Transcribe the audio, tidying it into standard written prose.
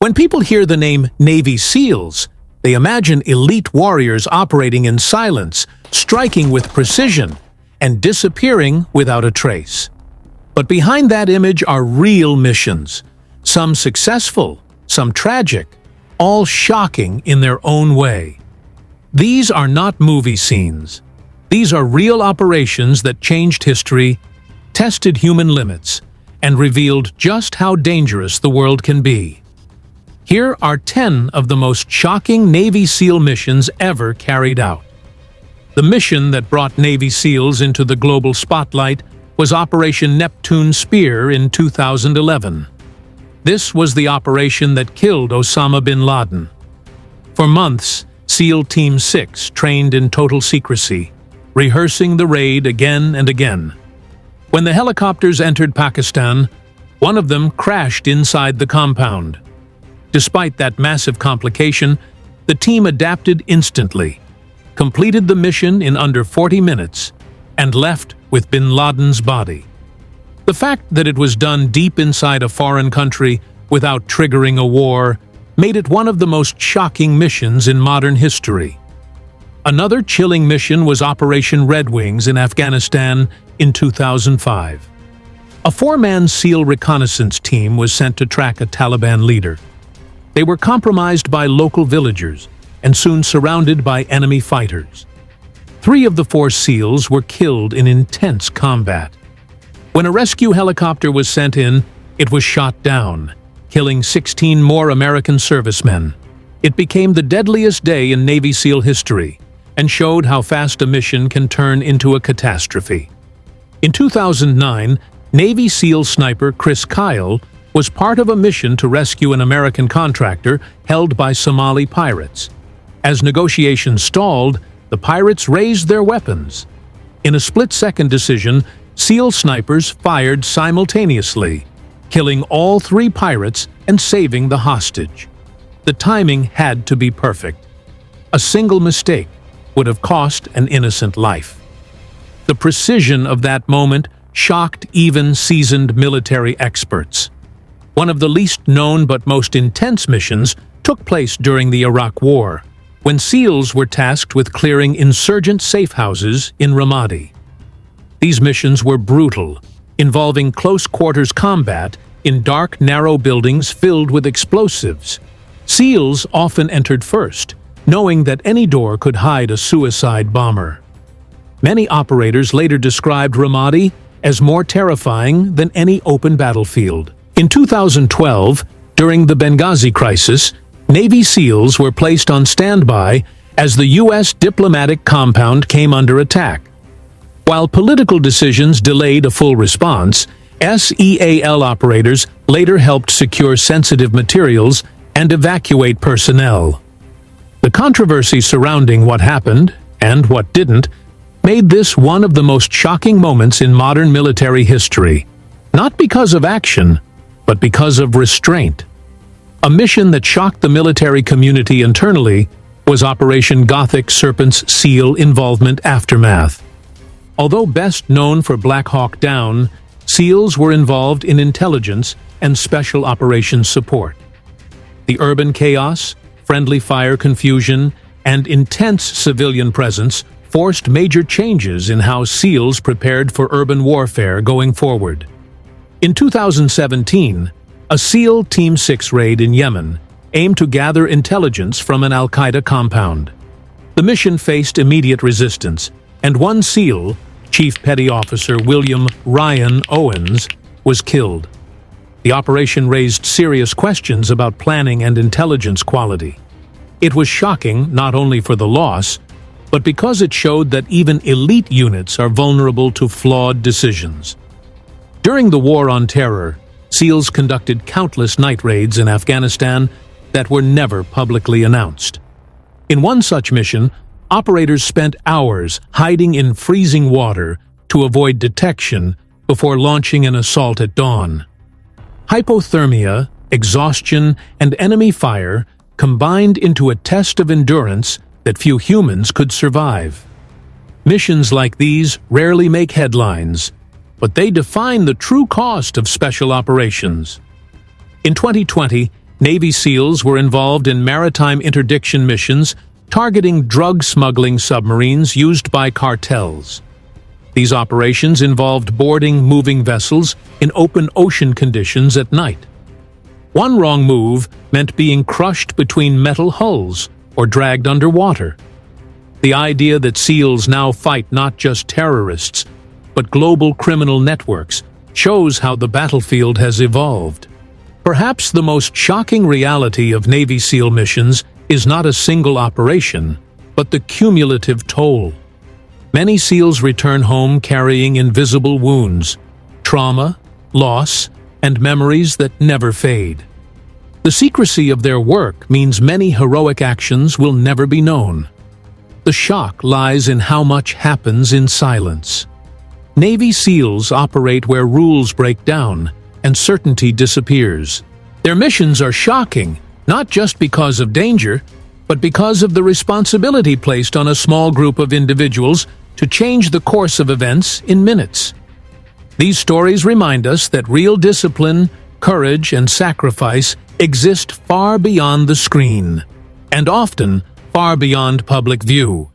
When people hear the name Navy SEALs, they imagine elite warriors operating in silence, striking with precision, and disappearing without a trace. But behind that image are real missions, some successful, some tragic, all shocking in their own way. These are not movie scenes. These are real operations that changed history, tested human limits, and revealed just how dangerous the world can be. Here are 10 of the most shocking Navy SEAL missions ever carried out. The mission that brought Navy SEALs into the global spotlight was Operation Neptune Spear in 2011. This was the operation that killed Osama bin Laden. For months, SEAL Team 6 trained in total secrecy, rehearsing the raid again and again. When the helicopters entered Pakistan, one of them crashed inside the compound. Despite that massive complication, the team adapted instantly, completed the mission in under 40 minutes, and left with bin Laden's body. The fact that it was done deep inside a foreign country without triggering a war made it one of the most shocking missions in modern history. Another chilling mission was Operation Red Wings in Afghanistan in 2005. A four-man SEAL reconnaissance team was sent to track a Taliban leader. They were compromised by local villagers and soon surrounded by enemy fighters. 3 of the 4 SEALs were killed in intense combat. When a rescue helicopter was sent in, it was shot down, killing 16 more American servicemen. It became the deadliest day in Navy SEAL history and showed how fast a mission can turn into a catastrophe. In 2009, Navy SEAL sniper Chris Kyle was part of a mission to rescue an American contractor held by Somali pirates. As negotiations stalled, the pirates raised their weapons. In a split-second decision, SEAL snipers fired simultaneously, killing all 3 pirates and saving the hostage. The timing had to be perfect. A single mistake would have cost an innocent life. The precision of that moment shocked even seasoned military experts. One of the least known but most intense missions took place during the Iraq War, when SEALs were tasked with clearing insurgent safe houses in Ramadi. These missions were brutal, involving close-quarters combat in dark, narrow buildings filled with explosives. SEALs often entered first, knowing that any door could hide a suicide bomber. Many operators later described Ramadi as more terrifying than any open battlefield. In 2012, during the Benghazi crisis, Navy SEALs were placed on standby as the U.S. diplomatic compound came under attack. While political decisions delayed a full response, SEAL operators later helped secure sensitive materials and evacuate personnel. The controversy surrounding what happened, and what didn't, made this one of the most shocking moments in modern military history, not because of action, but because of restraint. A mission that shocked the military community internally was Operation Gothic Serpent's SEAL Involvement Aftermath. Although best known for Black Hawk Down, SEALs were involved in intelligence and special operations support. The urban chaos, friendly fire confusion, and intense civilian presence forced major changes in how SEALs prepared for urban warfare going forward. In 2017, a SEAL Team 6 raid in Yemen aimed to gather intelligence from an al-Qaeda compound. The mission faced immediate resistance, and one SEAL, Chief Petty Officer William Ryan Owens, was killed. The operation raised serious questions about planning and intelligence quality. It was shocking not only for the loss, but because it showed that even elite units are vulnerable to flawed decisions. During the War on Terror, SEALs conducted countless night raids in Afghanistan that were never publicly announced. In one such mission, operators spent hours hiding in freezing water to avoid detection before launching an assault at dawn. Hypothermia, exhaustion, and enemy fire combined into a test of endurance that few humans could survive. Missions like these rarely make headlines, but they define the true cost of special operations. In 2020, Navy SEALs were involved in maritime interdiction missions targeting drug smuggling submarines used by cartels. These operations involved boarding moving vessels in open ocean conditions at night. One wrong move meant being crushed between metal hulls or dragged underwater. The idea that SEALs now fight not just terrorists, but global criminal networks shows how the battlefield has evolved. Perhaps the most shocking reality of Navy SEAL missions is not a single operation, but the cumulative toll. Many SEALs return home carrying invisible wounds, trauma, loss, and memories that never fade. The secrecy of their work means many heroic actions will never be known. The shock lies in how much happens in silence. Navy SEALs operate where rules break down and certainty disappears. Their missions are shocking, not just because of danger, but because of the responsibility placed on a small group of individuals to change the course of events in minutes. These stories remind us that real discipline, courage, and sacrifice exist far beyond the screen, and often far beyond public view.